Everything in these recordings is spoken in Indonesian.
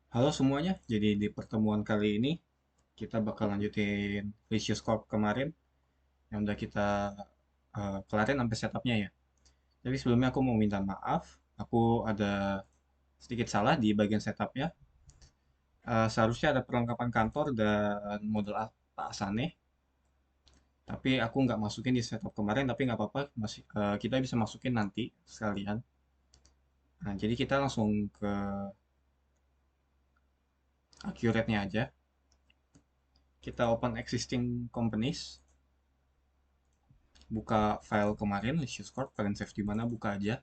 Halo semuanya, jadi di pertemuan kali ini kita bakal lanjutin Vicious Corp kemarin yang udah kita kelarin sampai setupnya ya. Tapi sebelumnya aku mau minta maaf, aku ada sedikit salah di bagian setupnya. Seharusnya ada perlengkapan kantor dan model Pak Asane, tapi aku nggak masukin di setup kemarin, tapi nggak apa-apa, masih kita bisa masukin nanti sekalian. Nah, jadi kita langsung ke accurate-nya aja. Kita open existing companies. Buka file kemarin Licious Corp, kalian save di mana, buka aja.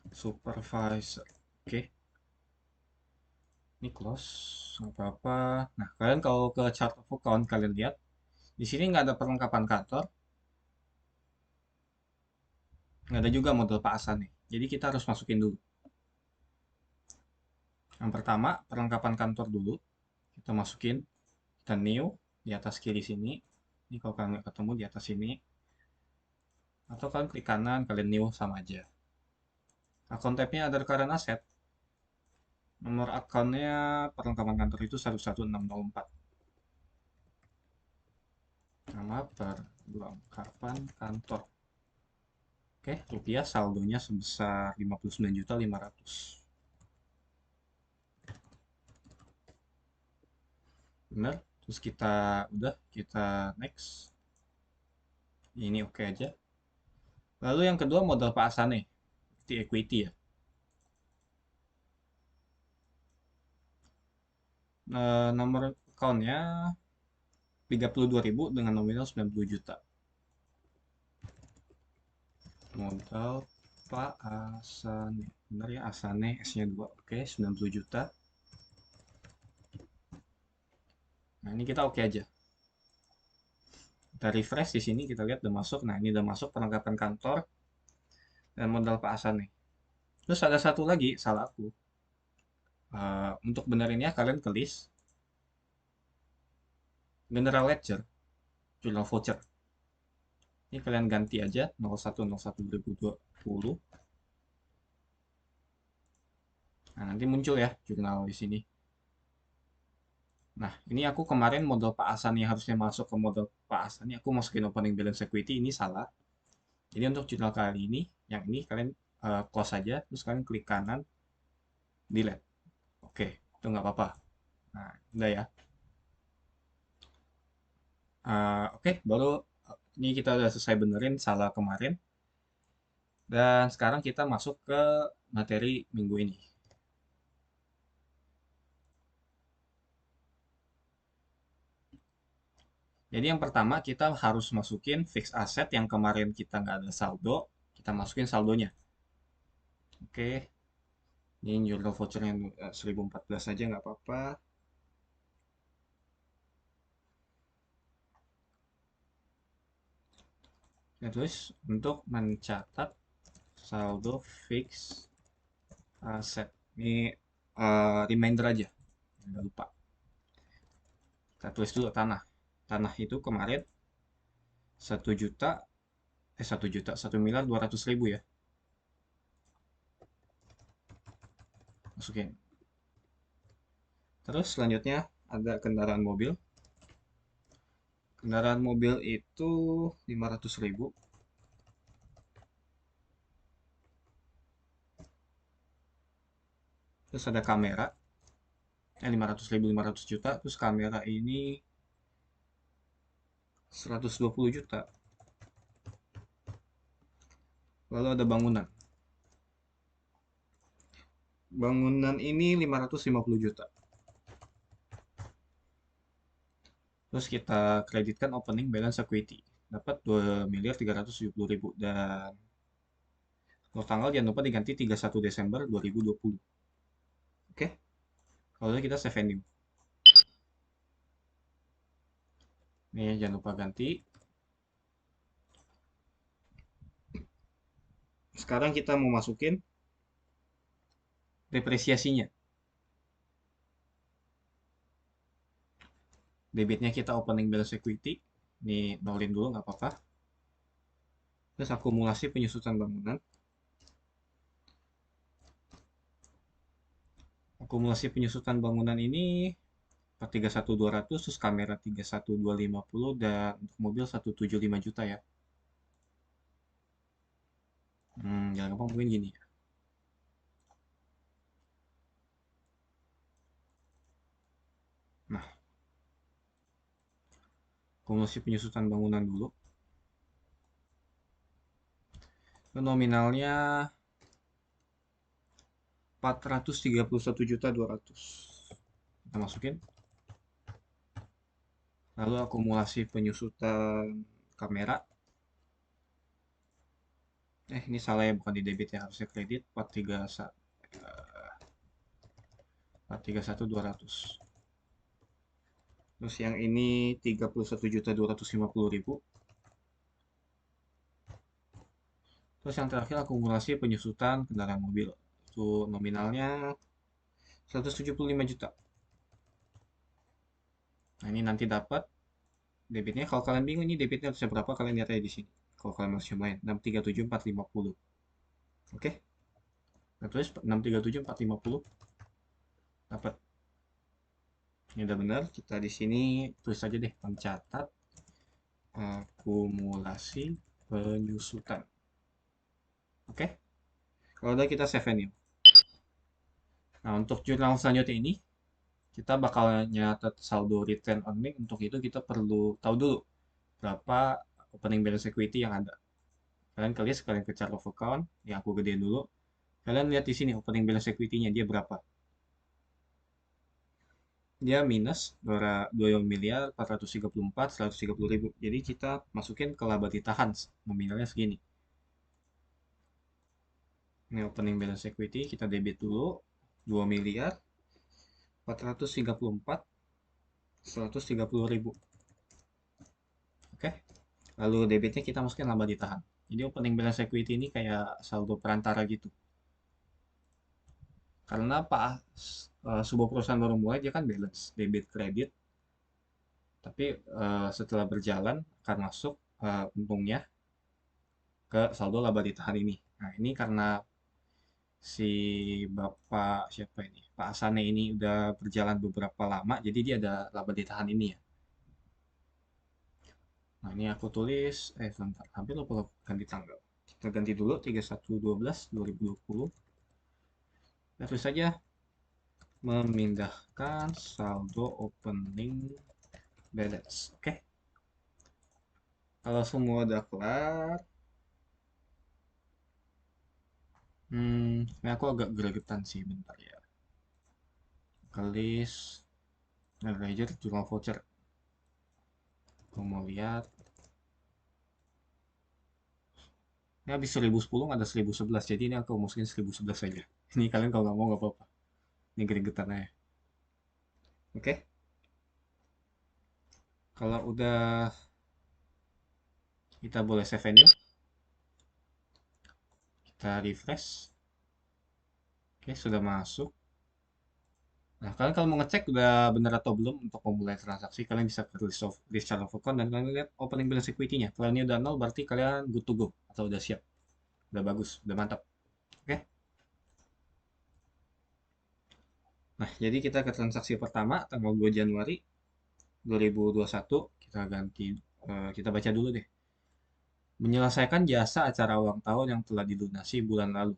Supervisor, oke, ini close, nggak apa-apa. Nah, kalian kalau ke chart of account kalian lihat di sini nggak ada perlengkapan kantor, nggak ada juga model Pak Asan nih, jadi kita harus masukin dulu. Yang pertama perlengkapan kantor dulu, kita masukin, kita new di atas kiri sini. Ini kalau kalian nggak ketemu di atas sini, atau kalian klik kanan, kalian new sama aja. Akun tabnya ada current asset. Nomor akunnya perlengkapan kantor itu 11604. Nama perlengkapan kantor. Oke, rupiah saldonya sebesar 59.500. Benar? Terus kita udah, kita next. Ini oke aja. Lalu yang kedua modal Pak Asane, di equity ya. Nomor account-nya 32.000 dengan nominal 90 juta. Modal Pak Asane. Benar ya, Asane S-nya 2. Oke, 90 juta. Nah, ini kita oke aja. Kita refresh di sini, kita lihat udah masuk. Nah, ini udah masuk perlengkapan kantor dan modal Pak Asane. Terus ada satu lagi, salah aku. Untuk benerinnya kalian ke list General Ledger, jurnal voucher. Ini kalian ganti aja 01/01/2020. Nah, nanti muncul ya jurnal di sini. Nah, ini aku kemarin model Pak Asan yang harusnya masuk ke model Pak Asan, ini aku masukin opening balance equity, ini salah. Jadi untuk jurnal kali ini, yang ini kalian close aja, terus kalian klik kanan, delete. Oke, itu nggak apa-apa. Nah, udah ya. Oke, baru ini kita udah selesai benerin salah kemarin. Dan sekarang kita masuk ke materi minggu ini. Jadi yang pertama kita harus masukin fixed asset yang kemarin kita nggak ada saldo, kita masukin saldonya. Oke, ini jurnal vouchernya 1014 aja nggak apa-apa. Ya, terus untuk mencatat saldo fixed asset. Ini reminder aja, nggak lupa. Kita tulis dulu tanah. Tanah itu kemarin 1 miliar 200 ribu ya. Masukin. Terus selanjutnya ada kendaraan mobil. Kendaraan mobil itu 500 ribu. Terus ada kamera. 500 ribu, 500 juta. Terus kamera ini 120 juta. Lalu ada bangunan. Bangunan ini 550 juta. Terus kita kreditkan opening balance equity. Dapat 2.370.000. Dan kalau tanggal jangan lupa diganti 31 Desember 2020. Oke? Kalau kita save and new. Nih, jangan lupa ganti. Sekarang kita mau masukin depresiasinya. Debitnya kita opening balance equity. Ini nolin dulu nggak apa-apa. Terus akumulasi penyusutan bangunan. Akumulasi penyusutan bangunan ini 431.200, terus kamera 31250, dan untuk mobil 175 juta ya. Jangan gampang mungkin gini ya. Nah, akumulasi penyusutan bangunan dulu. Nominalnya 431.200. Kita masukin. Lalu akumulasi penyusutan kamera. Ini salah ya, bukan di debit ya, harusnya kredit. 431.200. Terus yang ini 31.250.000. Terus yang terakhir akumulasi penyusutan kendaraan mobil. Itu nominalnya 175 juta. Nah, ini nanti dapat debitnya. Kalau kalian bingung ini debitnya harusnya berapa, kalian lihat aja di sini. Kalau kalian masih main 637.450. Oke. Nah, tulis 637.450 dapat. Ini udah benar. Kita di sini tulis aja deh, pencatat akumulasi penyusutan. Oke. Kalau udah, kita save nih. Nah, untuk jurnal selanjutnya ini kita bakal nyatet saldo return earning. Untuk itu kita perlu tahu dulu berapa opening balance equity yang ada. Kalian klik sekalian ke chart of account yang aku gedein dulu. Kalian lihat di sini opening balance equity-nya dia berapa. Dia minus 2 miliar 434 130 ribu. Jadi kita masukin ke laba ditahan, nominalnya segini. Ini opening balance equity, kita debit dulu 2 miliar 434 130 ribu. Oke. Lalu debitnya kita masukin laba ditahan. Jadi opening balance equity ini kayak saldo perantara gitu. Karena sebuah perusahaan baru mulai dia kan balance debit kredit, tapi setelah berjalan akan masuk untungnya ke saldo laba ditahan ini. Nah, ini karena si Bapak siapa ini? Pak Asane ini udah berjalan beberapa lama, jadi dia ada laba ditahan ini ya. Nah, ini aku tulis, sebentar, hampir lupa ganti tanggal. Kita ganti dulu 31/12/2020. Kita tulis saja memindahkan saldo opening balance. Oke. Kalau semua udah kelar, ini aku agak gregetan sih, bentar ya. Kelis, ledger, jurnal voucher. Aku mau lihat. Ini habis 1010 ada 1011, jadi ini aku masukin 1011 saja. Ini kalian kalau nggak mau nggak apa-apa. Ini gregetan aja. Oke. Kalau udah, kita boleh save menu. Kita refresh. Oke, sudah masuk. Nah, kalian kalau mau ngecek udah benar atau belum untuk memulai transaksi, kalian bisa ke list chart of account dan kalian lihat opening balance equity-nya. Kalau ini udah nol, berarti kalian good to go atau udah siap. Udah bagus, udah mantap. Oke. Nah, jadi kita ke transaksi pertama tanggal 2 Januari 2021. Kita ganti, kita baca dulu deh. Menyelesaikan jasa acara ulang tahun yang telah dilunasi bulan lalu.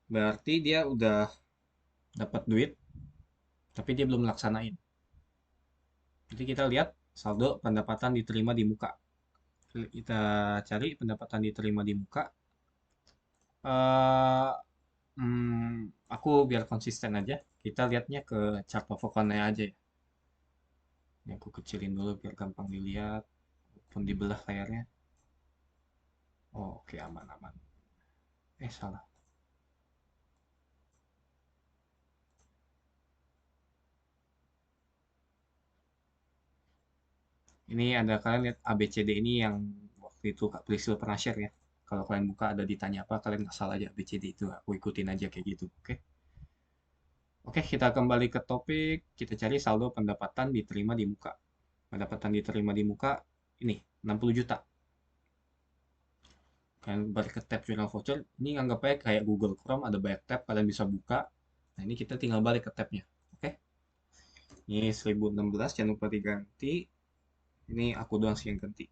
Berarti dia udah dapat duit, tapi dia belum laksanain. Jadi kita lihat saldo pendapatan diterima di muka. Kita cari pendapatan diterima di muka. eh aku biar konsisten aja. Kita lihatnya ke chart of account-nya aja ya. Ini aku kecilin dulu biar gampang dilihat. Pun dibelah layarnya. Oh, oke, aman-aman. Salah. Ini ada, kalian lihat ABCD ini yang waktu itu Kak Priscil pernah share ya. Kalau kalian buka ada ditanya apa, kalian nggak salah aja ABCD itu. Aku ikutin aja kayak gitu. Oke. Oke, kita kembali ke topik. Kita cari saldo pendapatan diterima di muka. Pendapatan diterima di muka ini 60 juta. Kalian balik ke tab journal voucher, ini anggap aja kayak Google Chrome, ada banyak tab, kalian bisa buka. Nah, ini kita tinggal balik ke tabnya. Oke. Ini 1016, jangan lupa diganti. Ini aku doang sih yang ganti.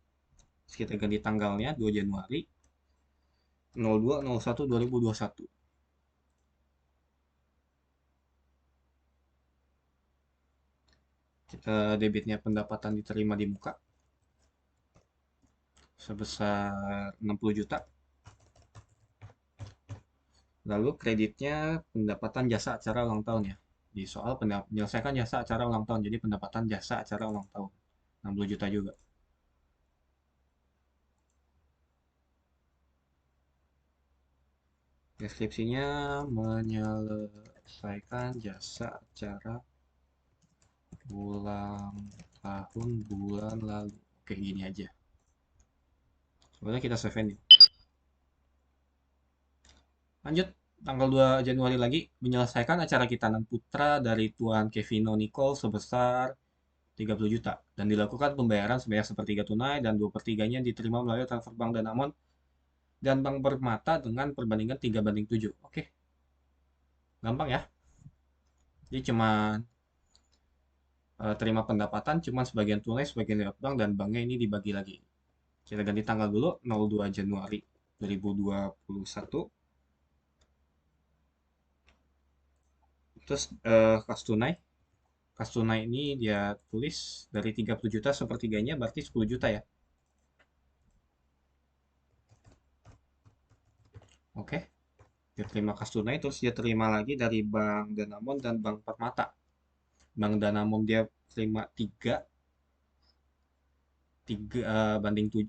Terus kita ganti tanggalnya 2 Januari 02/01/2021. Kita debitnya pendapatan diterima di muka sebesar 60 juta. Lalu kreditnya pendapatan jasa acara ulang tahun ya. Di soal menyelesaikan jasa acara ulang tahun. Jadi pendapatan jasa acara ulang tahun. 60 juta juga. Deskripsinya menyelesaikan jasa acara ulang tahun bulan lalu. Oke, gini aja. Sebenarnya kita save ini. Lanjut, tanggal 2 Januari lagi, menyelesaikan acara Kitanan Putra dari Tuan Kevino Nicole sebesar 30 juta. Dan dilakukan pembayaran sebanyak sepertiga tunai dan 2/3-nya diterima melalui transfer bank Danamon dan Bank Permata dengan perbandingan 3/7. Oke, gampang ya. Jadi cuma terima pendapatan cuma sebagian tunai, sebagian lewat bank, dan banknya ini dibagi lagi. Kita ganti tanggal dulu, 02 Januari 2021. Terus kas tunai. Kas tunai ini dia tulis dari 30 juta sepertiganya berarti 10 juta ya. Oke. Dia terima kas tunai, terus dia terima lagi dari Bank Danamon dan Bank Permata. Bank Danamon dia terima 3, 3 banding 7,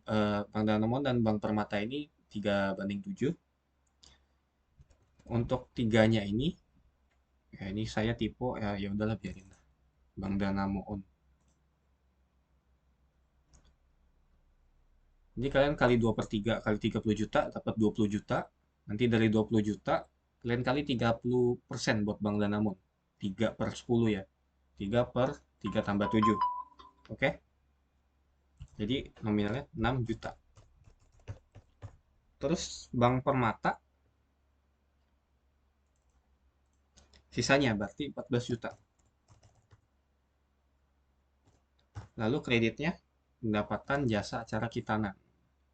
Bank Danamon dan Bank Permata ini 3/7. Untuk tiganya ini, ya ini saya tipe, ya udahlah biarin lah. Bank Danamon. Jadi kalian kali 2/3 kali 30 juta dapat 20 juta. Nanti dari 20 juta kalian kali 30% buat Bank Danamon. 3/10 ya. 3/3 tambah 7. Oke. Jadi nominalnya 6 juta. Terus Bank Permata sisanya berarti 14 juta. Lalu kreditnya pendapatan jasa acara Kitanan.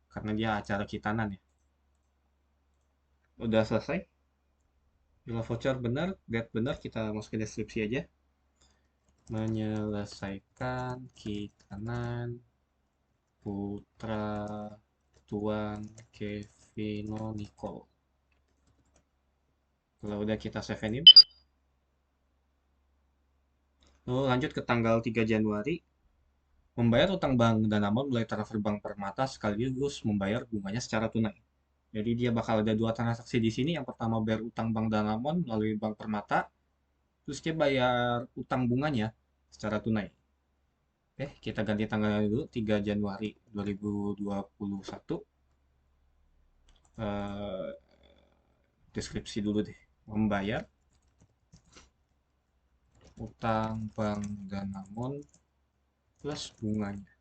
Karena dia acara Kitanan ya. Udah selesai. Bila voucher benar, date benar, kita masukin deskripsi aja. Menyelesaikan Kitanan Putra Tuan Kevino Nicole. Kalau udah kita save ini. Lalu lanjut ke tanggal 3 Januari. Membayar utang Bank Danamon mulai transfer Bank Permata sekaligus membayar bunganya secara tunai. Jadi dia bakal ada dua transaksi di sini. Yang pertama bayar utang Bank Danamon melalui Bank Permata. Terus dia bayar utang bunganya secara tunai. Oke, kita ganti tanggalnya dulu, 3 Januari 2021. Eh, deskripsi dulu deh. Membayar utang Bank Danamon plus bunganya.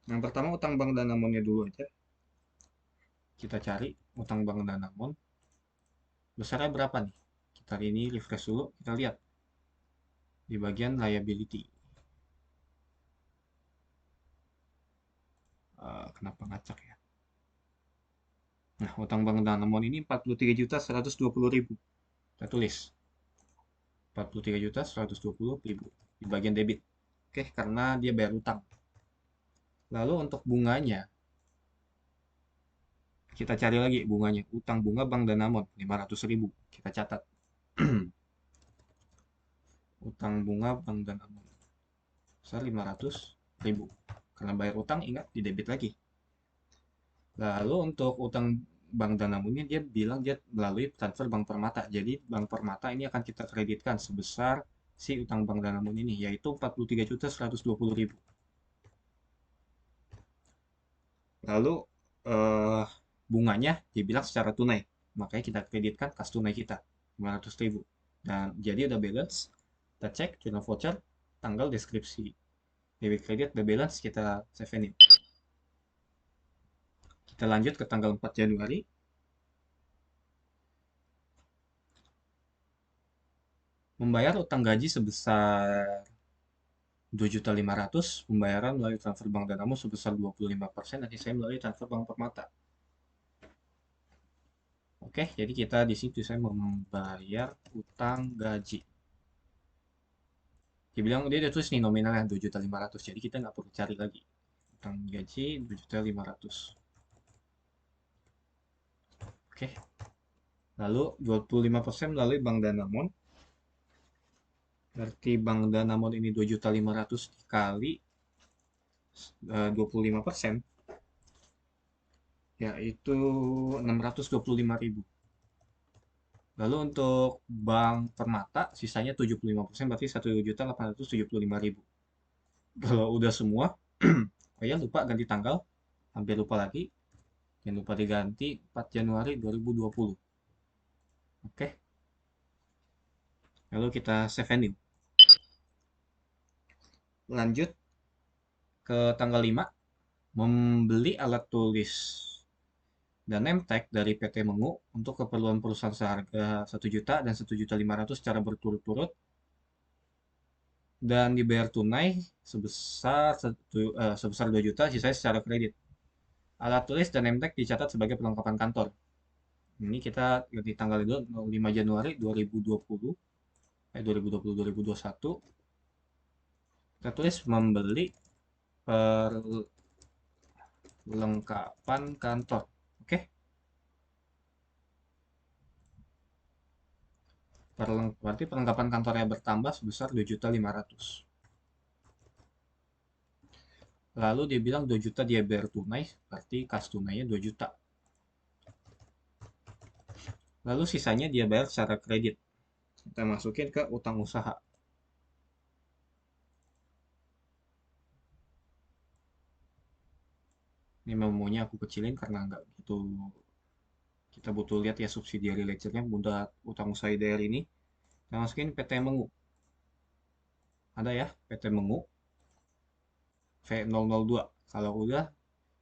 Yang pertama utang Bank Danamonnya dulu aja. Kita cari utang Bank Danamon. Besarnya berapa nih? Kita ini refresh dulu, kita lihat di bagian liability. Kenapa ngacak ya? Nah, utang Bank Danamon ini 43.120.000. Kita tulis 43.120.000 di bagian debit. Oke, karena dia bayar utang. Lalu untuk bunganya, kita cari lagi bunganya. Utang bunga Bank Danamon 500.000. Kita catat. Utang bunga Bank Danamon sebesar 500.000. Karena bayar utang, ingat di debit lagi. Lalu untuk utang Bank Danamon ini dia bilang dia melalui transfer Bank Permata. Jadi Bank Permata ini akan kita kreditkan sebesar si utang Bank Danamon ini, yaitu 43.120.000. Lalu eh, bunganya dia bilang secara tunai. Makanya kita kreditkan kas tunai kita 500.000. Dan jadi udah balance. Kita cek journal voucher. tanggal, deskripsi, debit kredit, the balance kita save ini. Kita lanjut ke tanggal 4 Januari. Membayar utang gaji sebesar 2.500.000, pembayaran melalui transfer bank Danamon sebesar 25% dan sisanya melalui transfer bank Permata. Oke, jadi kita di situ saya membayar utang gaji. Dia bilang dia udah tulis nih nominalnya 2.500.000, jadi kita nggak perlu cari lagi. Utang gaji 2.500.000. Oke. Lalu 25% melalui bank Danamon. Berarti bank Danamon ini 2.500.000 dikali 25%, yaitu 625.000. Lalu untuk bank Permata sisanya 75%, berarti 1.875.000. Kalau udah semua, oh ya lupa ganti tanggal, hampir lupa lagi. Jangan lupa diganti 4 Januari 2020. Oke. Lalu kita save and new. Lanjut ke tanggal 5, membeli alat tulis dan name tag dari PT Mengu untuk keperluan perusahaan seharga 1 juta dan 1.500.000 secara berturut-turut dan dibayar tunai sebesar 2 juta, sisanya secara kredit. Alat tulis dan name tag dicatat sebagai perlengkapan kantor. Ini kita ganti tanggal itu 5 Januari 2020, 2021. Kita tulis membeli perlengkapan kantor. Oke. Berarti perlengkapan kantornya bertambah sebesar 2.500.000. Lalu dia bilang 2 juta dia bayar tunai, berarti kas tunainya 2 juta. Lalu sisanya dia bayar secara kredit. Kita masukin ke utang usaha. Ini memonya aku kecilin karena nggak gitu. Kita butuh lihat ya subsidiary ledger-nya buat utang usaha daerah ini. Kita masukin PT Mengu. Ada ya, PT Mengu V002. Kalau udah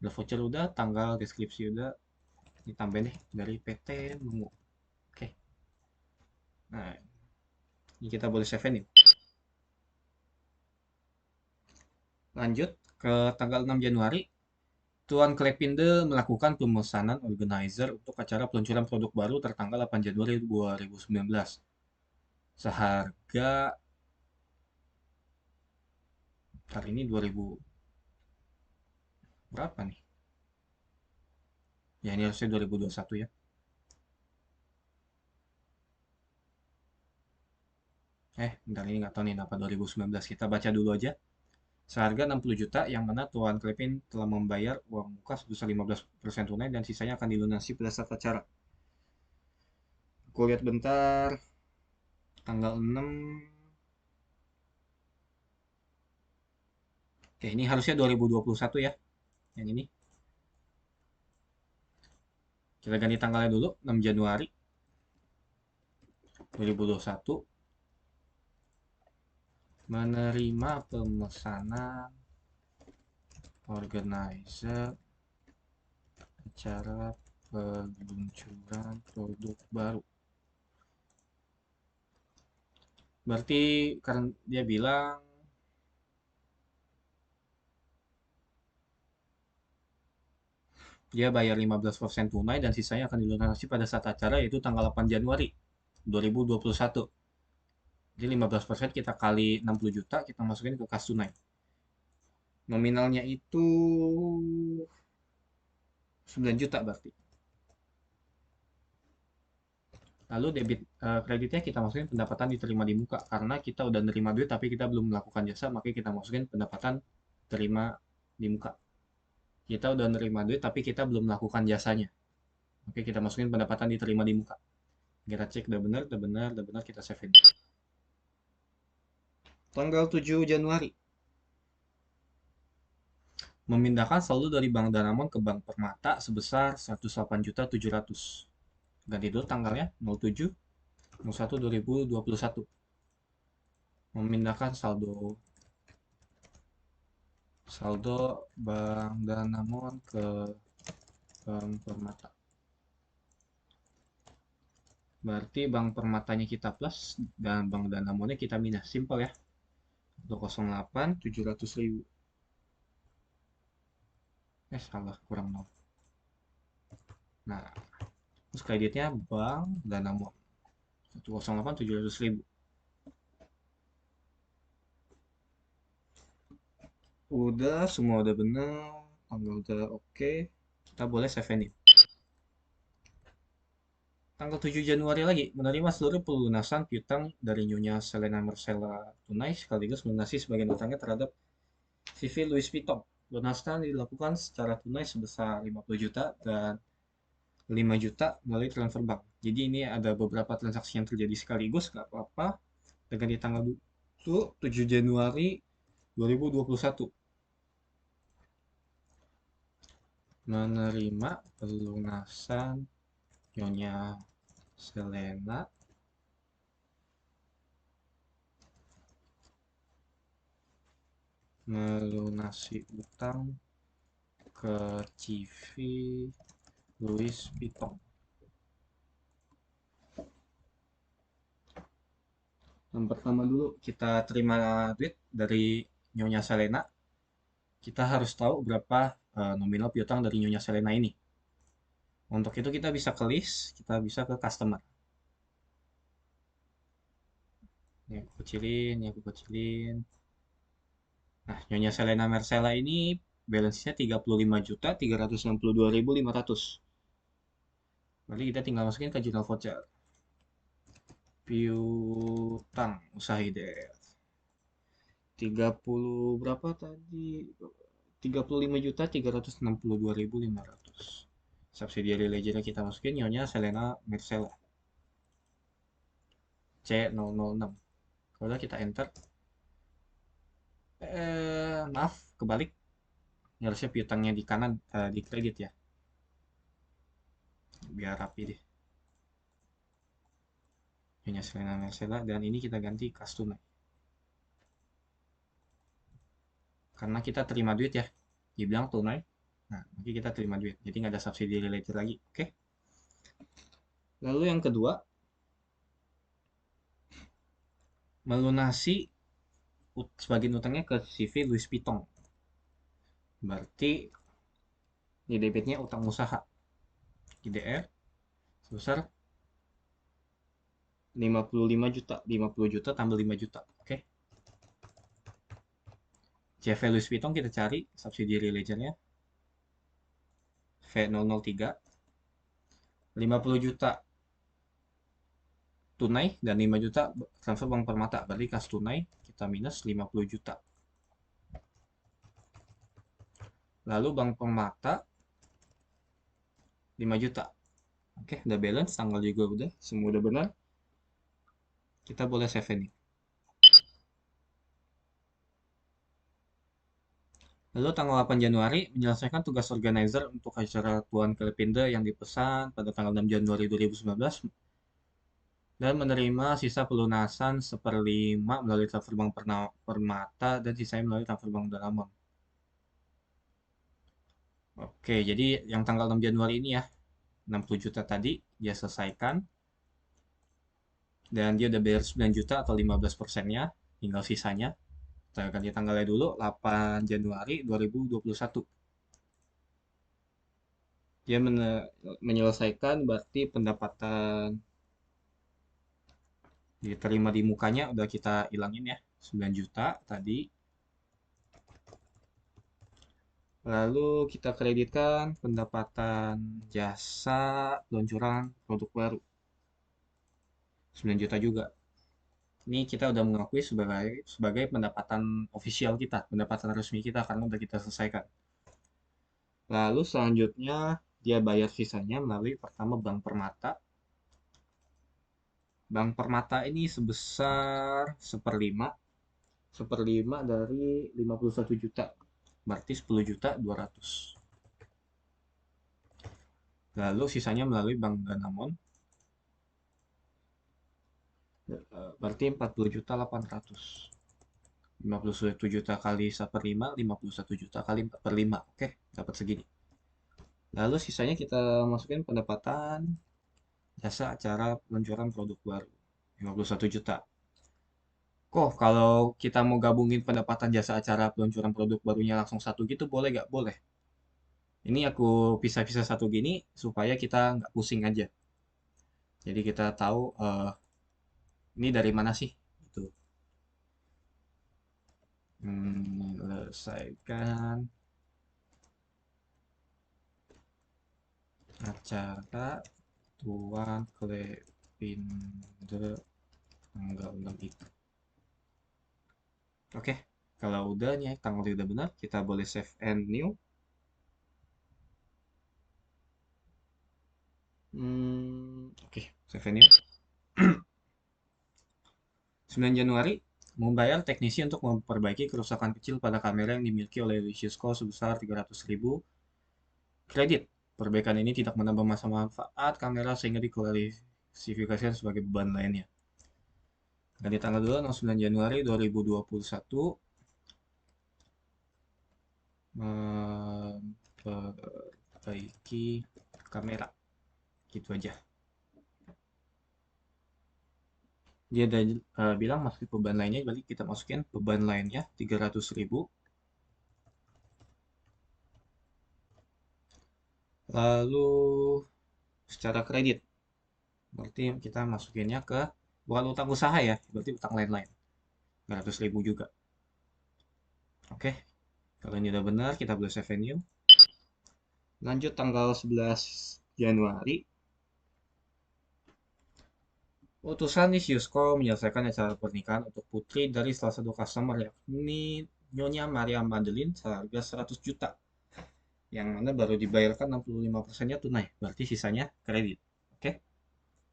voucher udah, tanggal deskripsi udah, ditambahin deh dari PT Mengu. Oke. Nah, ini kita boleh save nih. Lanjut ke tanggal 6 Januari, Tuan Klepinde melakukan pemesanan organizer untuk acara peluncuran produk baru tertanggal 8 Januari 2019. Seharga hari ini 2000 berapa nih? Ya ini harusnya 2021 ya. Bentar ini nggak tahu nih apa 2019. Kita baca dulu aja. Seharga 60 juta yang mana Tuan Klepin telah membayar uang muka sebesar 15% tunai dan sisanya akan dilunasi pada saat acara. Aku lihat bentar. Tanggal 6. Oke, ini harusnya 2021 ya. Yang ini. Kita ganti tanggalnya dulu, 6 Januari 2021. Menerima pemesanan organizer acara peluncuran produk baru. Berarti karena dia bilang dia bayar 15% tunai dan sisanya akan dilunasi pada saat acara yaitu tanggal 8 Januari 2021. Jadi 15% kita kali 60 juta kita masukin ke kas tunai. Nominalnya itu 9 juta berarti. Lalu debit kreditnya kita masukin pendapatan diterima di muka karena kita udah nerima duit tapi kita belum melakukan jasa, makanya kita masukin pendapatan terima di muka. Kita udah nerima duit tapi kita belum melakukan jasanya. Oke, kita masukin pendapatan diterima di muka. Kita cek udah benar, udah benar, udah benar, kita save in. Tanggal 7 Januari. Memindahkan saldo dari Bank Danamon ke Bank Permata sebesar 108.700.000. Ganti dulu tanggalnya 07 01 2021. Memindahkan saldo saldo Bank Danamon ke Bank Permata. Berarti Bank Permatanya kita plus dan Bank Danamonnya kita minus. Simpel ya. 208 700.000. Salah, kurang 0. Nah, terus kreditnya Bank Danamon 108 700.000. Udah, semua udah bener, tanggal udah oke. Kita boleh save ini. Tanggal 7 Januari lagi, menerima seluruh pelunasan piutang dari Nyonya Selena Marcella tunai sekaligus melunasi sebagian utangnya terhadap CV Louis Vuitton. Lunasan dilakukan secara tunai sebesar 50 juta dan 5 juta melalui transfer bank. Jadi ini ada beberapa transaksi yang terjadi sekaligus, nggak apa-apa. Dengan di tanggal 7 Januari 2021. Menerima pelunasan Nyonya Selena melunasi utang ke CV Louis Vuitton. Yang pertama dulu kita terima duit dari Nyonya Selena. Kita harus tahu berapa nominal piutang dari Nyonya Selena ini. Untuk itu kita bisa ke list, kita bisa ke customer. Ini aku kecilin, ini aku kecilin. Nah, Nyonya Selena Marcella ini balance-nya 35.362.500. Berarti kita tinggal masukin ke jurnal voucher. Piutang usaha IDR. 30 berapa tadi? 35.362.500. Subsidiary ledger kita masukin Nyonya Selena Marcella C006. Kalau udah kita enter. Maaf, kebalik. Ini harusnya piutangnya di kanan, di kredit ya. Biar rapi deh. Nyonya Selena Marcella dan ini kita ganti kas tunai. Karena kita terima duit ya. Dibilang tunai. Nah, nanti kita terima duit. Jadi nggak ada subsidi related lagi. Oke. Lalu yang kedua, melunasi sebagian utangnya ke CV Louis Vuitton. Berarti di debitnya utang usaha. IDR sebesar 55 juta. 50 juta tambah 5 juta. Oke. CV Louis Vuitton kita cari subsidiary ledgernya. V003. 50 juta tunai dan 5 juta transfer Bank Permata. Berarti kas tunai kita minus 50 juta. Lalu Bank Permata 5 juta. Oke, udah balance, tanggal juga udah, semua udah benar. Kita boleh save ini. Lalu tanggal 8 Januari menyelesaikan tugas organizer untuk acara Tuan Kelepinde yang dipesan pada tanggal 6 Januari 2019 dan menerima sisa pelunasan seperlima melalui transfer Bank Permata dan sisanya melalui transfer Bank Danamon. Oke, jadi yang tanggal 6 Januari ini ya, 60 juta tadi dia selesaikan dan dia udah bayar 9 juta atau 15%-nya, tinggal sisanya. Kita ganti tanggalnya dulu, 8 Januari 2021. Dia menyelesaikan berarti pendapatan diterima di mukanya udah kita ilangin ya, 9 juta tadi. Lalu kita kreditkan pendapatan jasa peluncuran produk baru. 9 juta juga. Ini kita udah mengakui sebagai pendapatan official kita, pendapatan resmi kita karena udah kita selesaikan. Lalu selanjutnya dia bayar sisanya melalui pertama Bank Permata. Bank Permata ini sebesar seperlima, seperlima dari 51 juta, berarti 10 juta 200. Lalu sisanya melalui Bank Danamon, berarti 40 juta 800. 51 juta kali 1/5, 51 juta kali 4/5. Oke, dapat segini. Lalu sisanya kita masukin pendapatan jasa acara peluncuran produk baru. 51 juta. Kok kalau kita mau gabungin pendapatan jasa acara peluncuran produk barunya langsung satu gitu boleh nggak? Boleh. Ini aku pisah-pisah satu gini supaya kita nggak pusing aja. Jadi kita tahu ini dari mana sih? Itu. Menyelesaikan acara Tuan Klepinder tanggal 6 itu. Oke, kalau udah nih tanggalnya udah benar, kita boleh save and new. Oke, save and new. 9 Januari, membayar teknisi untuk memperbaiki kerusakan kecil pada kamera yang dimiliki oleh Luciusco sebesar 300.000 kredit. Perbaikan ini tidak menambah masa manfaat kamera sehingga diklasifikasikan sebagai beban lainnya. Dan di tanggal 29 Januari 2021, memperbaiki kamera. Gitu aja. Dia ada bilang masukin beban lainnya, berarti kita masukin beban lainnya 300.000. Lalu secara kredit, berarti kita masukinnya ke bukan utang usaha ya, berarti utang lain-lain. 300.000 juga. Oke, kalau ini udah benar, kita boleh save venue. Lanjut tanggal 11 Januari, utusan di Yusko menyelesaikan acara pernikahan untuk putri dari salah satu customer yakni Nyonya Maria Madeline seharga 100 juta. Yang mana baru dibayarkan 65%-nya tunai, berarti sisanya kredit. Oke,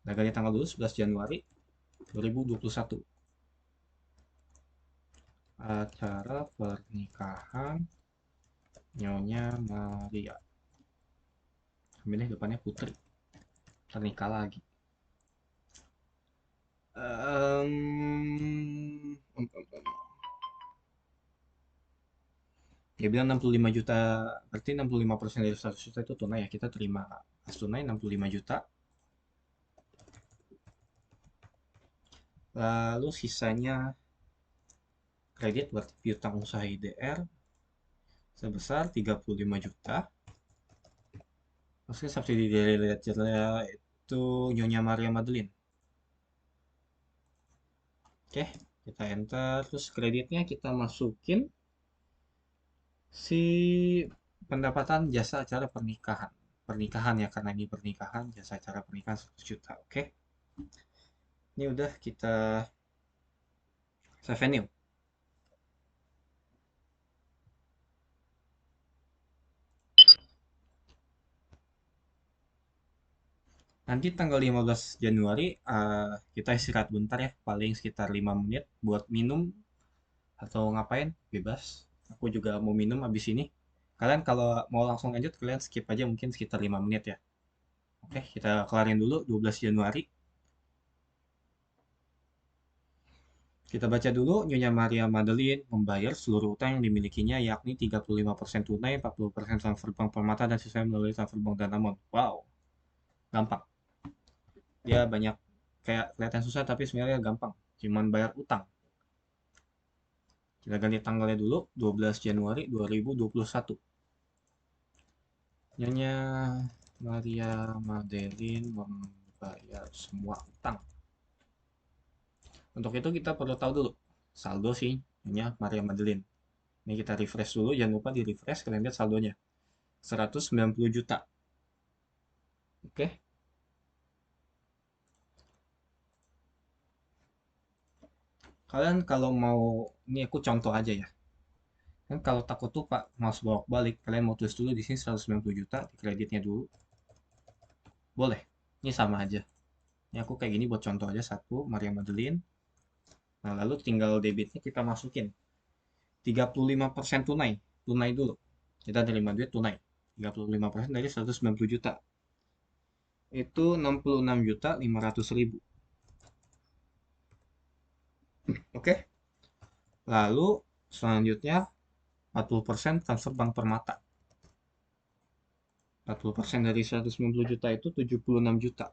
tanggalnya tanggal dulu 11 Januari 2021. Acara pernikahan Nyonya Maria. Ambil deh depannya Putri. Ternikah lagi. Um, Dia bilang 65 juta, berarti 65% dari 100 juta itu tunai ya. Kita terima as tunai 65 juta. Lalu sisanya kredit berarti piutang usaha IDR sebesar 35 juta. Maksudnya subsidi dari ledgernya itu Nyonya Maria Madeline. Oke, kita enter. Terus kreditnya kita masukin si pendapatan jasa acara pernikahan. Pernikahan ya, karena ini pernikahan, jasa acara pernikahan 100 juta. Oke, ini udah kita save new. Nanti tanggal 15 Januari kita istirahat bentar ya, paling sekitar 5 menit buat minum atau ngapain, bebas. Aku juga mau minum habis ini. Kalian kalau mau langsung lanjut, kalian skip aja mungkin sekitar 5 menit ya. Oke, kita kelarin dulu 12 Januari. Kita baca dulu, Nyonya Maria Madeline membayar seluruh utang yang dimilikinya yakni 35% tunai, 40% transfer bank permata, dan sisanya melalui transfer bank Danamon. Wow, gampang. Dia banyak kayak kelihatan susah tapi sebenarnya gampang. Cuman bayar utang. Kita ganti tanggalnya dulu, 12 Januari 2021. Nyonya Maria Madeline membayar semua utang. Untuk itu kita perlu tahu dulu saldo sih Nyonya Maria Madeline. Ini kita refresh dulu, jangan lupa di refresh, kalian lihat saldonya. 190 juta. Oke. Kalian kalau mau, ini aku contoh aja ya. Kan kalau takut tuh Pak, mas bolak balik, kalian mau tulis dulu di sini 190 juta, di kreditnya dulu. Boleh. Ini sama aja. Ini aku kayak gini buat contoh aja, satu Maria Madeline. Nah, lalu tinggal debitnya kita masukin. 35% tunai. Tunai dulu. Kita terima duit tunai. 35% dari 190 juta. Itu 66 juta 500 ribu. Oke. Lalu selanjutnya 40% transfer bank permata. 40% dari 190 juta itu 76 juta.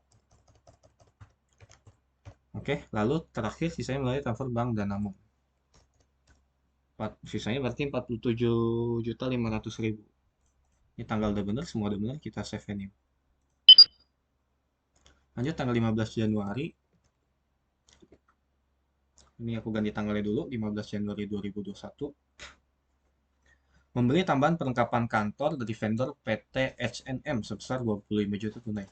Oke, lalu terakhir sisanya melalui transfer bank Danamon. Sisanya berarti 47.500.000. Ini tanggal udah bener, semua udah bener, kita save ini. Lanjut tanggal 15 Januari. Ini aku ganti tanggalnya dulu, 15 Januari 2021. Membeli tambahan perlengkapan kantor dari vendor PT H&M sebesar 25 juta tunai.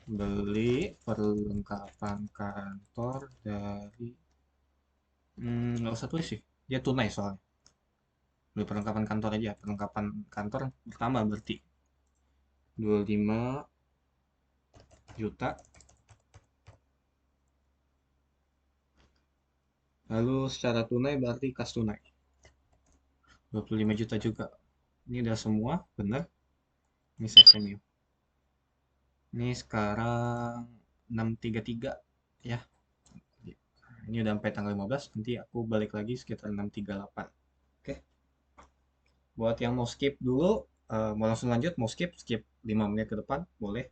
Beli perlengkapan kantor dari nggak usah tulis sih, dia tunai soalnya. Beli perlengkapan kantor aja, perlengkapan kantor pertama berarti 25 juta. Lalu secara tunai berarti kas tunai 25 juta juga. Ini udah semua, bener. Ini save revenue. Ini sekarang 633 ya. Ini udah sampai tanggal 15, nanti aku balik lagi sekitar 638. Oke. Buat yang mau skip dulu, mau langsung lanjut, mau skip, skip 5 menit ke depan, boleh.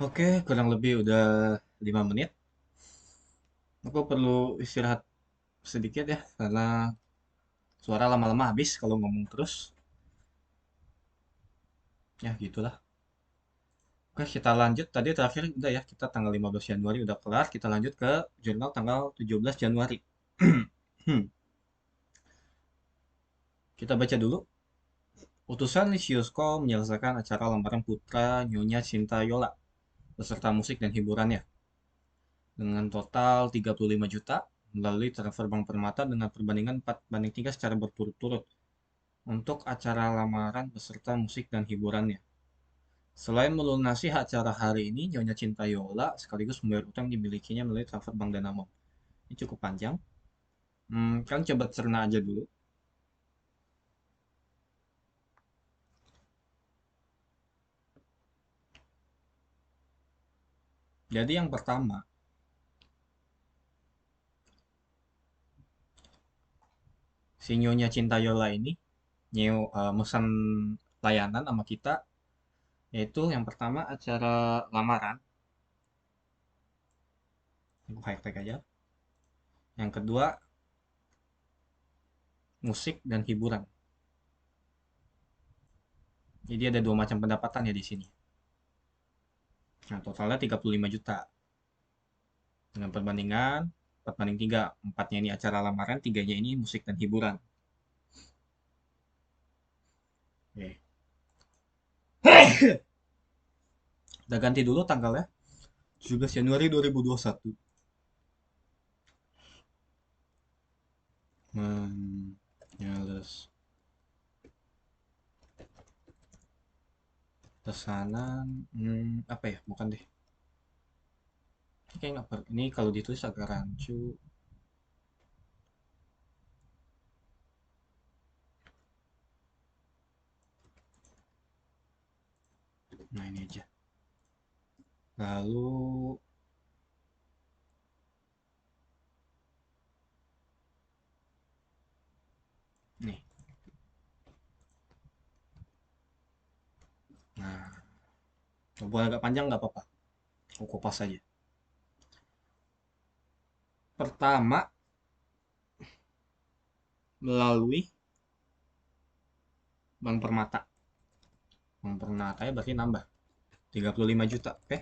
Oke, kurang lebih udah 5 menit. Aku perlu istirahat sedikit ya, karena suara lama-lama habis kalau ngomong terus. Ya, gitulah. Oke, kita lanjut. Tadi terakhir udah ya, kita tanggal 15 Januari udah kelar. Kita lanjut ke jurnal tanggal 17 Januari. Kita baca dulu. Utusan Lisiusko menyelesaikan acara lamaran putra Nyonya Cinta Yola beserta musik dan hiburannya dengan total 35 juta melalui transfer Bank Permata dengan perbandingan 4:3 secara berturut-turut untuk acara lamaran beserta musik dan hiburannya. Selain melunasi acara hari ini, Nyonya Cinta Yola sekaligus membayar utang dimilikinya melalui transfer Bank Danamon. Ini cukup panjang. Kan coba cerna aja dulu. Jadi yang pertama, si Nyonya Cinta Yola ini mesan layanan sama kita, yaitu yang pertama acara lamaran, aku high-tech aja. Yang kedua, musik dan hiburan. Jadi ada dua macam pendapatan ya di sini. Nah, totalnya 35 juta. Dengan perbandingan 4:3. Empatnya ini acara lamaran, tiganya ini musik dan hiburan. Oke. Udah ganti dulu tanggalnya. 17 Januari 2021. Menyelesaikan pesanan, apa ya? Bukan deh. Ini kayak nggak ini kalau ditulis agak rancu. Nah, ini aja. Lalu, nih. Nah, boleh agak panjang nggak apa-apa. Aku kupas aja. Pertama, melalui Bank Permata. Bank Permata ya berarti nambah 35 juta. Oke,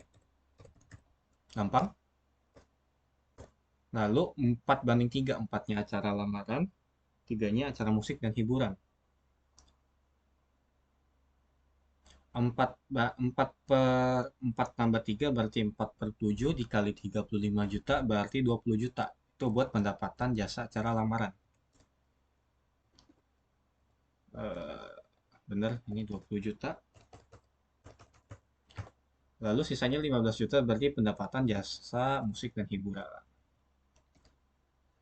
gampang. Lalu 4:3. Empatnya acara lamaran, tiganya acara musik dan hiburan. 4 per 4 tambah 3 berarti 4 per 7 dikali 35 juta berarti 20 juta. Itu buat pendapatan jasa acara lamaran. Eh, bener, ini 20 juta. Lalu sisanya 15 juta berarti pendapatan jasa musik dan hiburan.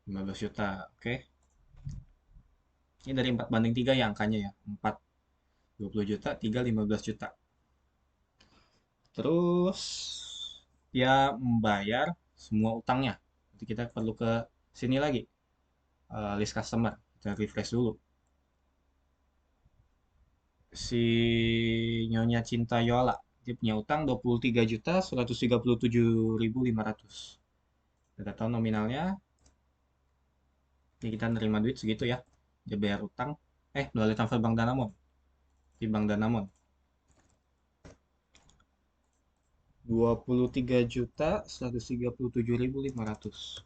15 juta, oke. Ini dari 4:3 ya angkanya ya. 4 20 juta, 3 15 juta. Terus dia membayar semua utangnya. Jadi kita perlu ke sini lagi, list customer. Kita refresh dulu. Si Nyonya Cinta Yola, dia punya utang 23.137.500. Kita tahu nominalnya, ini kita nerima duit segitu ya. Dia bayar utang, melalui transfer Bank Danamon. Di Bank Danamon. 23.137.500.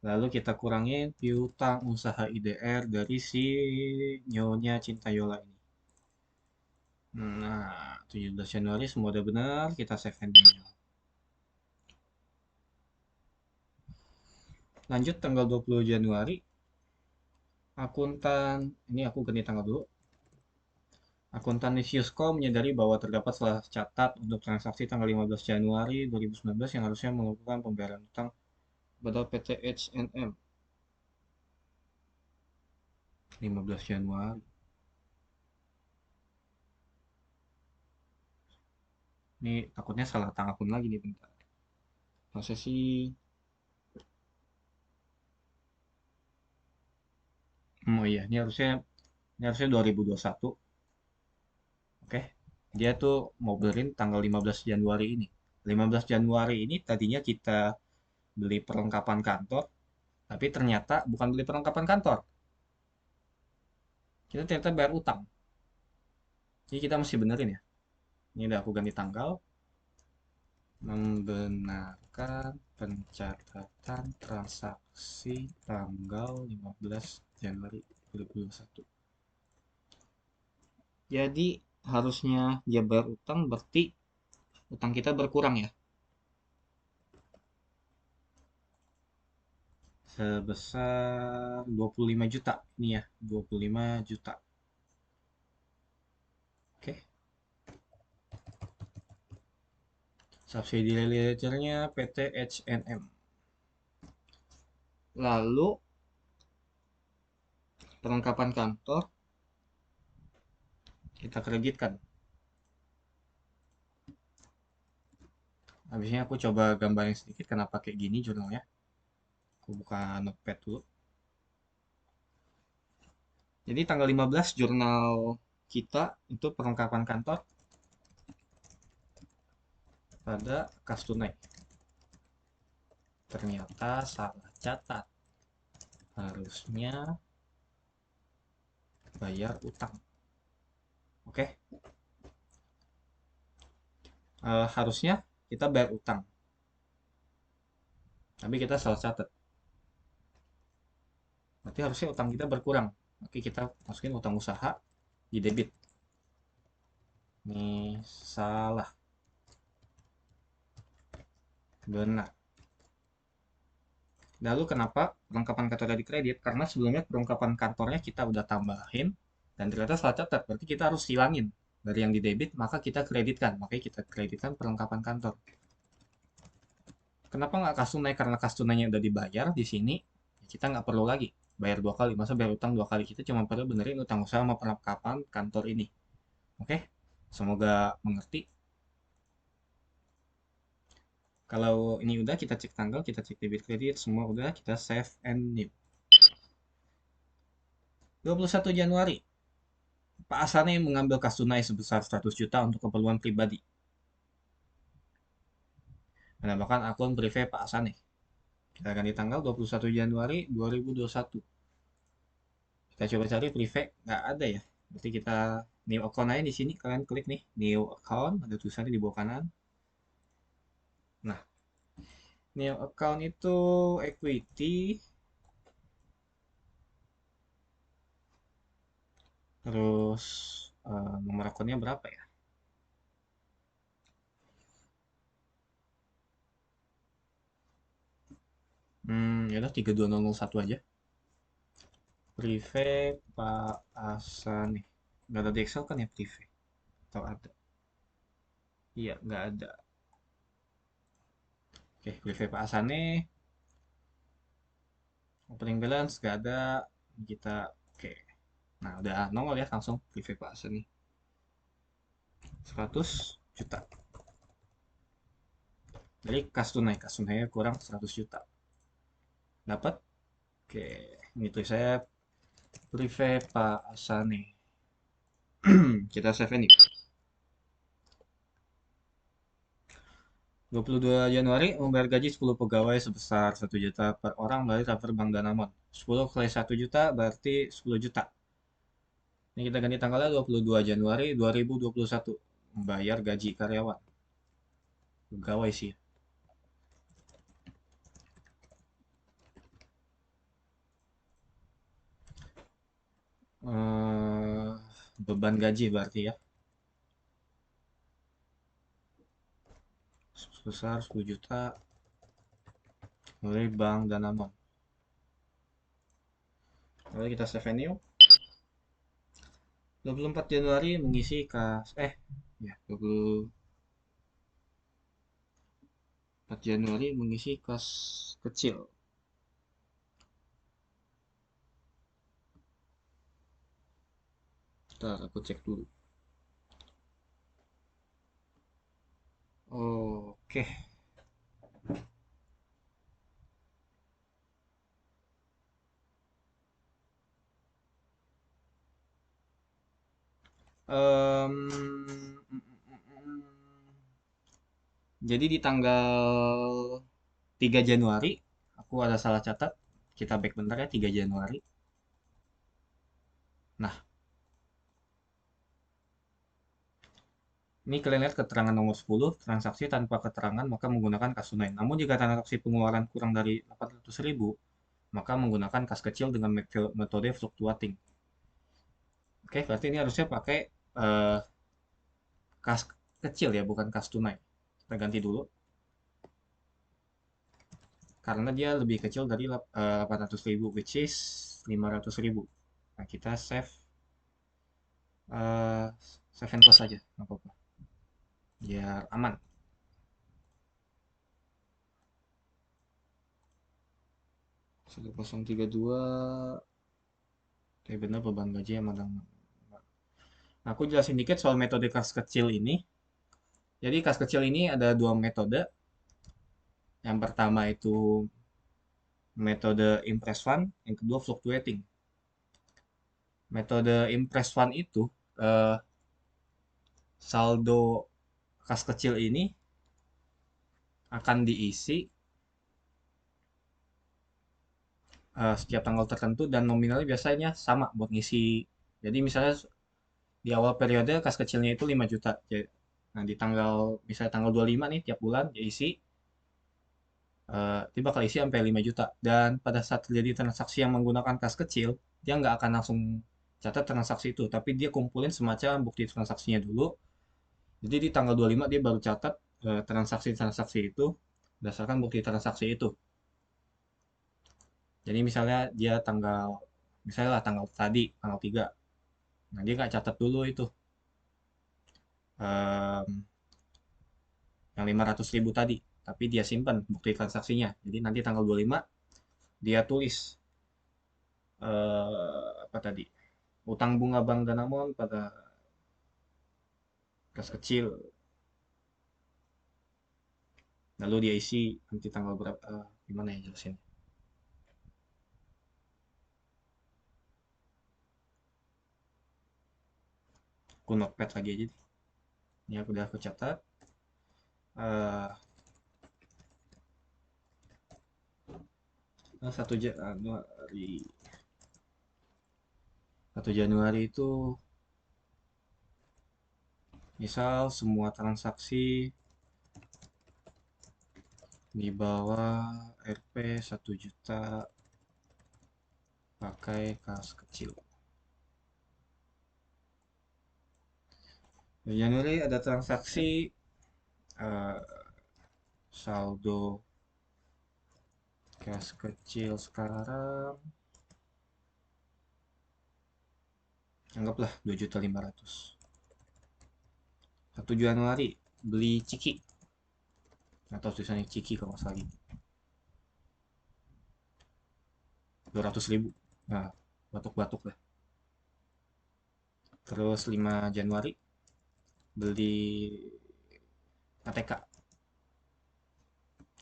Lalu kita kurangin piutang usaha IDR dari si Nyonya Cintayola ini. Nah, 17 Januari semua udah benar, kita save endingnya. Lanjut tanggal 20 Januari, akuntan, ini aku ganti tanggal dulu. Akuntan Lisiusko menyadari bahwa terdapat salah catat untuk transaksi tanggal 15 Januari 2019 yang harusnya melakukan pembayaran utang kepada PT H&M 15 Januari. Ini takutnya salah tanggal pun lagi nih bentar. Masa sih? Oh iya, ini harusnya 2021. Oke. Dia tuh mau beliin tanggal 15 Januari ini. 15 Januari ini tadinya kita beli perlengkapan kantor, tapi ternyata bukan beli perlengkapan kantor. Kita ternyata bayar utang. Jadi kita mesti benerin ya. Ini udah aku ganti tanggal. Membenarkan pencatatan transaksi tanggal 15 Januari 2021. Jadi harusnya dia bayar utang berarti utang kita berkurang ya. Sebesar 25 juta. Ini ya, 25 juta. Oke. Subsidi ledgernya PT H&M. Lalu perlengkapan kantor kita kreditkan. Habisnya aku coba gambarin sedikit kenapa kayak gini jurnalnya. Aku buka notepad dulu. Jadi tanggal 15 jurnal kita itu perlengkapan kantor pada kas tunai. Ternyata salah catat. Harusnya bayar utang. Oke. Harusnya kita bayar utang. Tapi kita salah catat. Berarti harusnya utang kita berkurang. Oke, kita masukin utang usaha di debit. Ini salah. Benar. Lalu kenapa perlengkapan kantornya di kredit? Karena sebelumnya perlengkapan kantornya kita udah tambahin dan ternyata salah catat. Berarti kita harus hilangin dari yang di debit, maka kita kreditkan. Makanya kita kreditkan perlengkapan kantor. Kenapa nggak kas tunai? Karena kas tunainya udah dibayar di sini, kita nggak perlu lagi bayar dua kali. Masa bayar utang dua kali? Kita cuma perlu benerin utang usaha sama perlengkapan kantor ini. Oke? Semoga mengerti. Kalau ini udah, kita cek tanggal, kita cek debit kredit, semua udah, kita save and new. 21 Januari, Pak Asane mengambil kas tunai sebesar 100 juta untuk keperluan pribadi. Menambahkan akun privé Pak Asane. Kita ganti tanggal 21 Januari 2021. Kita coba cari privé, nggak ada ya. Berarti kita new account aja di sini. Kalian klik nih, new account, ada tulisannya di bawah kanan. Nah, new account itu equity, terus nomor akunnya berapa ya? Ya udah 32001 aja. Privé Pak Hasan nih. Nggak ada di Excel kan ya privé? Atau ada? Iya, nggak ada. Oke, privé Pak Hasan nih. Opening balance nggak ada. Kita oke. Nah, udah nongol ya langsung privé Pak Hasan nih. 100 juta. Jadi kas tunainya kurang 100 juta. Dapat? Oke, ini tuh saya privé Pak Hasan nih. Kita save ini. 22 Januari membayar gaji 10 pegawai sebesar 1 juta per orang melalui transfer Bank Danamon. 10 kali 1 juta berarti 10 juta. Ini kita ganti tanggalnya 22 Januari 2021. Membayar gaji karyawan. Pegawai sih. Eh, beban gaji berarti ya. Sebesar 10 juta melalui Bank Danamon. Lalu kita save new. 24 Januari mengisi kas ya 24 Januari mengisi kas kecil. Ntar aku cek dulu. Oke. Em, Jadi di tanggal 3 Januari, aku ada salah catat. Kita back bentar ya, 3 Januari. Nah, ini kalian lihat keterangan nomor 10, transaksi tanpa keterangan maka menggunakan kas tunai. Namun jika transaksi pengeluaran kurang dari 800.000, maka menggunakan kas kecil dengan metode fluctuating. Oke, berarti ini harusnya pakai eh, kas kecil ya, bukan kas tunai. Kita ganti dulu, karena dia lebih kecil dari 800.000, which is 500.000. Nah, kita eh, save and close aja, nggak apa-apa. Biar aman. 1032, benar beban gaji yang mana. Nah, aku jelasin dikit soal metode kas kecil ini. Jadi kas kecil ini ada dua metode. Yang pertama itu metode impress fund, yang kedua fluctuating. Metode impress fund itu eh, saldo kas kecil ini akan diisi setiap tanggal tertentu dan nominalnya biasanya sama buat ngisi. Jadi misalnya di awal periode kas kecilnya itu 5 juta. Nah, di tanggal misalnya tanggal 25 nih tiap bulan dia isi dia bakal isi sampai 5 juta. Dan pada saat terjadi transaksi yang menggunakan kas kecil, dia nggak akan langsung catat transaksi itu, tapi dia kumpulin semacam bukti transaksinya dulu. Jadi di tanggal 25 dia baru catat transaksi-transaksi itu berdasarkan bukti transaksi itu. Jadi misalnya dia misalnya lah tanggal tadi, tanggal 3. Nah, dia nggak catat dulu itu em, yang 500.000 tadi, tapi dia simpan bukti transaksinya. Jadi nanti tanggal 25 dia tulis apa tadi? Utang bunga Bank Danamon pada kas kecil. Lalu dia isi nanti tanggal berapa, gimana ya jelasin. Aku notepad lagi aja deh. Ini aku udah aku catat. Eh, 1 Januari. 1 Januari itu misal semua transaksi di bawah RP 1 juta pakai kas kecil. Di Januari ada transaksi eh, saldo kas kecil sekarang anggaplah 2.500.000. 1 Januari beli ciki atau tulisannya ciki kalau nggak salah gitu. 200.000. Nah, batuk-batuk lah. Terus 5 Januari beli ATK,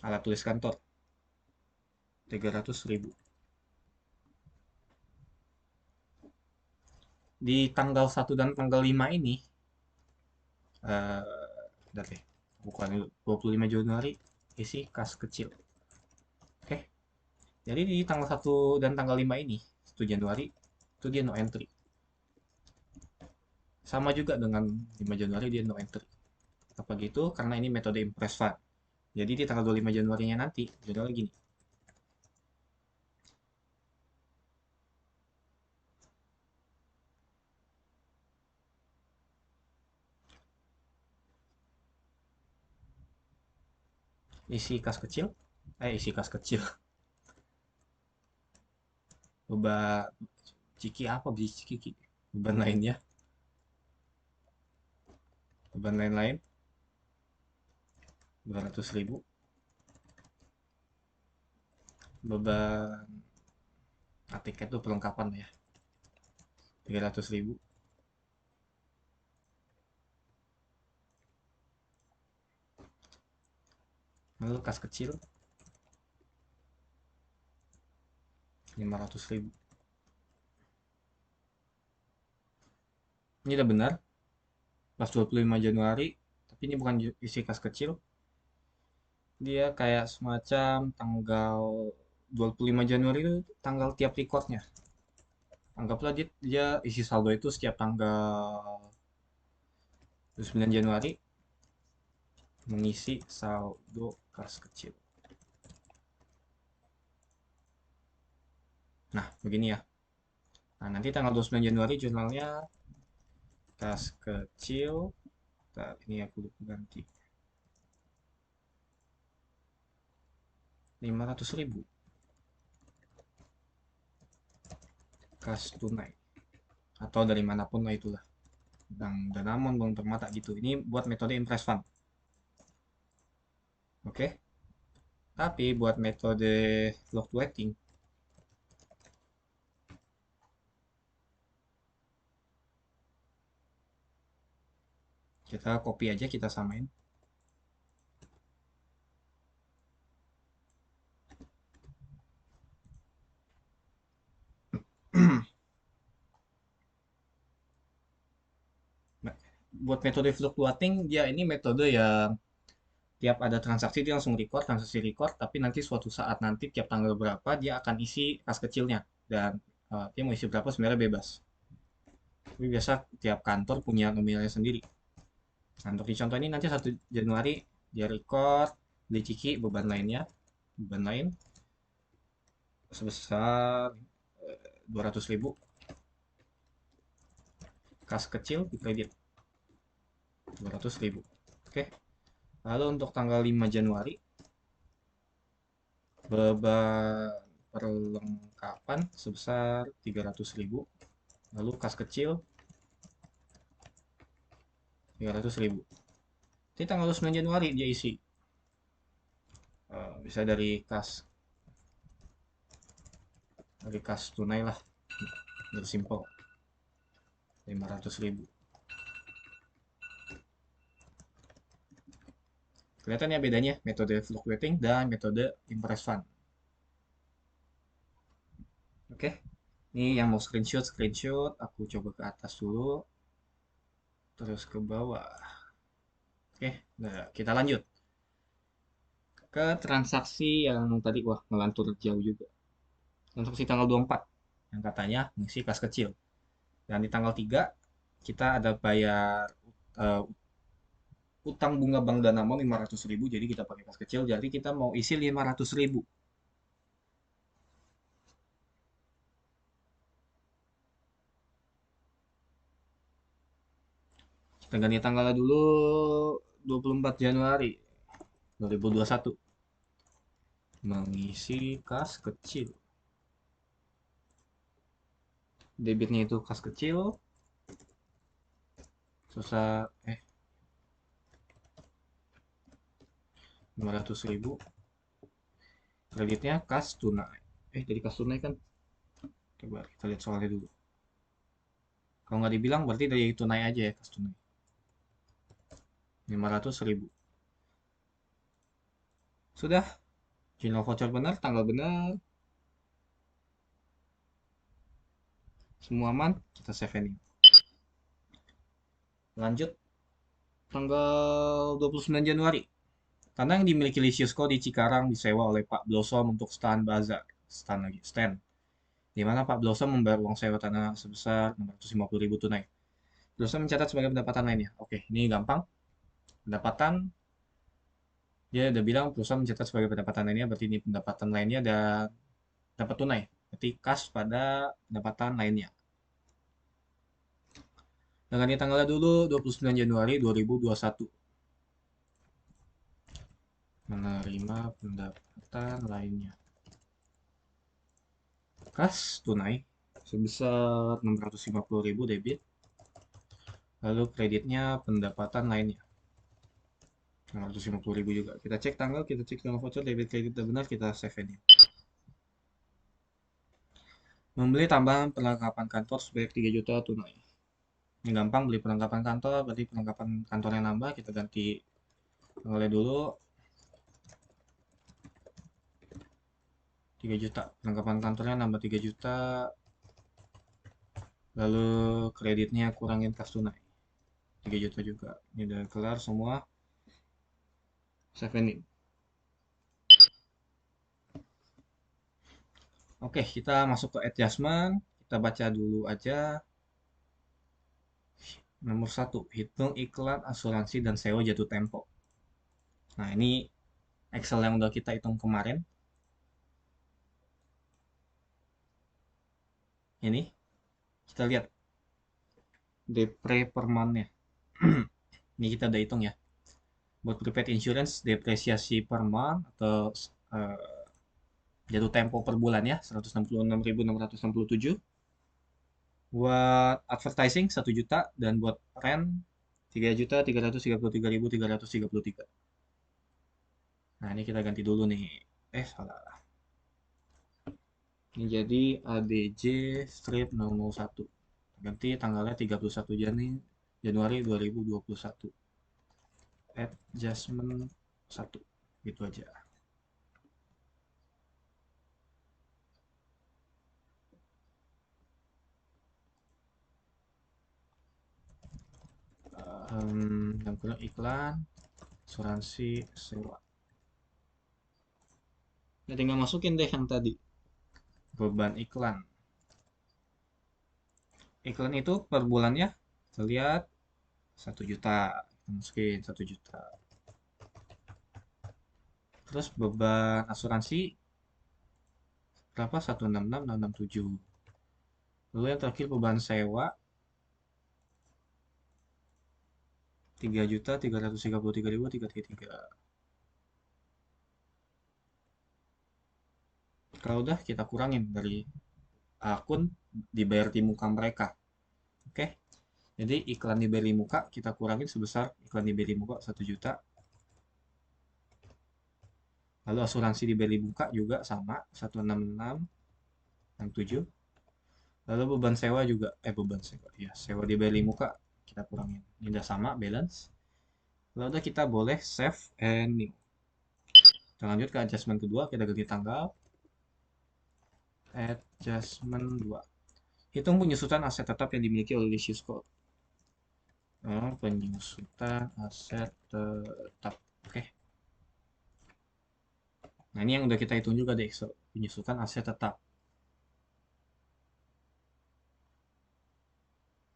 alat tulis kantor, 300.000. Di tanggal 1 dan tanggal 5 ini eh deh, bukan 25 Januari isi kas kecil. Oke. Jadi di tanggal 1 dan tanggal 5 ini, 1 Januari, itu dia no entry. Sama juga dengan 5 Januari dia no entry. Apa gitu? Karena ini metode impress fund. Jadi di tanggal 25 Januarinya nanti, jadwalnya gini. Isi kas kecil, isi kas kecil. Beban ciki apa beli ciki? Beban lainnya, beban lain-lain 200.000. Beban tiket itu perlengkapan ya, 300.000. Lalu kas kecil 500.000. Ini udah benar pas 25 Januari, tapi ini bukan isi kas kecil. Dia kayak semacam tanggal 25 Januari itu tanggal tiap recordnya. Anggaplah dia isi saldo itu setiap tanggal 9 Januari mengisi saldo kas kecil. Nah, begini ya. Nah, nanti tanggal 29 Januari jurnalnya kas kecil. Bentar, ini aku lupa ganti. 500.000 kas tunai. Atau dari manapun lah itulah. Bank Danamon, Bank Permata gitu. Ini buat metode impress fund. Oke. Tapi buat metode fluctuating, kita copy aja, kita samain. Nah, buat metode fluctuating, dia ini metode yang tiap ada transaksi dia langsung record, transaksi record, tapi nanti suatu saat nanti tiap tanggal berapa dia akan isi kas kecilnya. Dan dia mau isi berapa sebenarnya bebas. Tapi biasa tiap kantor punya nominalnya sendiri. Nah, untuk di contoh ini nanti 1 Januari dia record, beli ciki, beban lain sebesar 200.000, kas kecil di kredit 200.000. Oke. Lalu untuk tanggal 5 Januari beban perlengkapan sebesar 300.000. Lalu kas kecil 300.000. Jadi tanggal 9 Januari dia isi. Bisa dari kas tunai lah. Biar simple. 500.000. Kelihatan ya bedanya metode fluctuating dan metode impress fund. Oke. Ini yang mau screenshot, screenshot. Aku coba ke atas dulu. Terus ke bawah. Oke, nah, kita lanjut ke transaksi yang tadi, wah ngelantur jauh juga. Transaksi tanggal 24 yang katanya mengisi kas kecil. Dan di tanggal 3 kita ada bayar uh, utang bunga Bank Danamon 500.000, jadi kita pakai kas kecil, jadi kita mau isi 500.000. Kita ganti tanggalnya dulu 24 Januari 2021. Mengisi kas kecil. Debitnya itu kas kecil. Susah 500.000. Kreditnya kas tunai. Jadi kas tunai kan. Coba kita lihat soalnya dulu. Kalau nggak dibilang berarti dari tunai aja ya, kas tunai. 500.000. Sudah. Jurnal voucher benar, tanggal benar. Semua aman. Kita save ini. Lanjut. Tanggal 29 Januari. Tanah yang dimiliki Lisiusko di Cikarang disewa oleh Pak Blossom untuk stand bazar. Stand. Di mana Pak Blossom membayar uang sewa tanah sebesar 650.000 tunai. Blossom mencatat sebagai pendapatan lainnya. Oke, ini gampang. Pendapatan, dia udah bilang perusahaan mencatat sebagai pendapatan lainnya, berarti ini pendapatan lainnya dan dapat tunai. Berarti kas pada pendapatan lainnya. Dengan di tanggalnya dulu 29 Januari 2021. Menerima pendapatan lainnya. Kas tunai sebesar 650.000 debit. Lalu kreditnya pendapatan lainnya. 650.000 juga. Kita cek tanggal, kita cek tanggal voucher, debit kredit benar, kita save ini. Membeli tambahan perlengkapan kantor sebanyak 3 juta tunai. Ini gampang, beli perlengkapan kantor, berarti perlengkapan kantornya nambah, kita ganti tanggalnya dulu. 3 juta, perlengkapan kantornya nambah 3 juta. Lalu kreditnya kurangin kas tunai. 3 juta juga. Ini udah kelar semua. Save ini. Oke, kita masuk ke adjustment. Kita baca dulu aja. Nomor satu, hitung iklan, asuransi, dan sewa jatuh tempo. Nah, ini Excel yang udah kita hitung kemarin. Ini, kita lihat depre per month-nya. Ini kita udah hitung ya. Buat prepaid insurance, depresiasi per month atau eh, jatuh tempo per bulan ya, 166.667. Buat advertising 1 juta dan buat rent 3.333.333. Nah, ini kita ganti dulu nih. Salah. Ini jadi ADJ strip 001. Ganti tanggalnya 31 Januari 2021. Adjustment 1. Gitu aja. Yang kedua iklan, asuransi, sewa. Ya tinggal masukin deh yang tadi. Beban iklan. Iklan itu per bulannya kita lihat 1 juta. Kita masukin 1 juta. Terus beban asuransi berapa? 166.667. Lalu yang terakhir beban sewa 3.333.333. Kalau udah kita kurangin dari akun dibayar di muka mereka. Oke. Jadi iklan dibayar di muka kita kurangin sebesar iklan dibayar di muka 1 juta. Lalu asuransi dibayar di muka juga sama 166.667. Lalu beban sewa juga beban sewa ya, sewa dibayar di muka kita kurangin. Ini udah sama balance. Lalu udah kita boleh save and new. Kita lanjut ke adjustment kedua, kita ganti tanggal. Adjustment 2. Hitung penyusutan aset tetap yang dimiliki oleh Lisius Code. Penyusutan aset tetap. Oke. Nah, ini yang udah kita hitung juga deh, penyusutan aset tetap.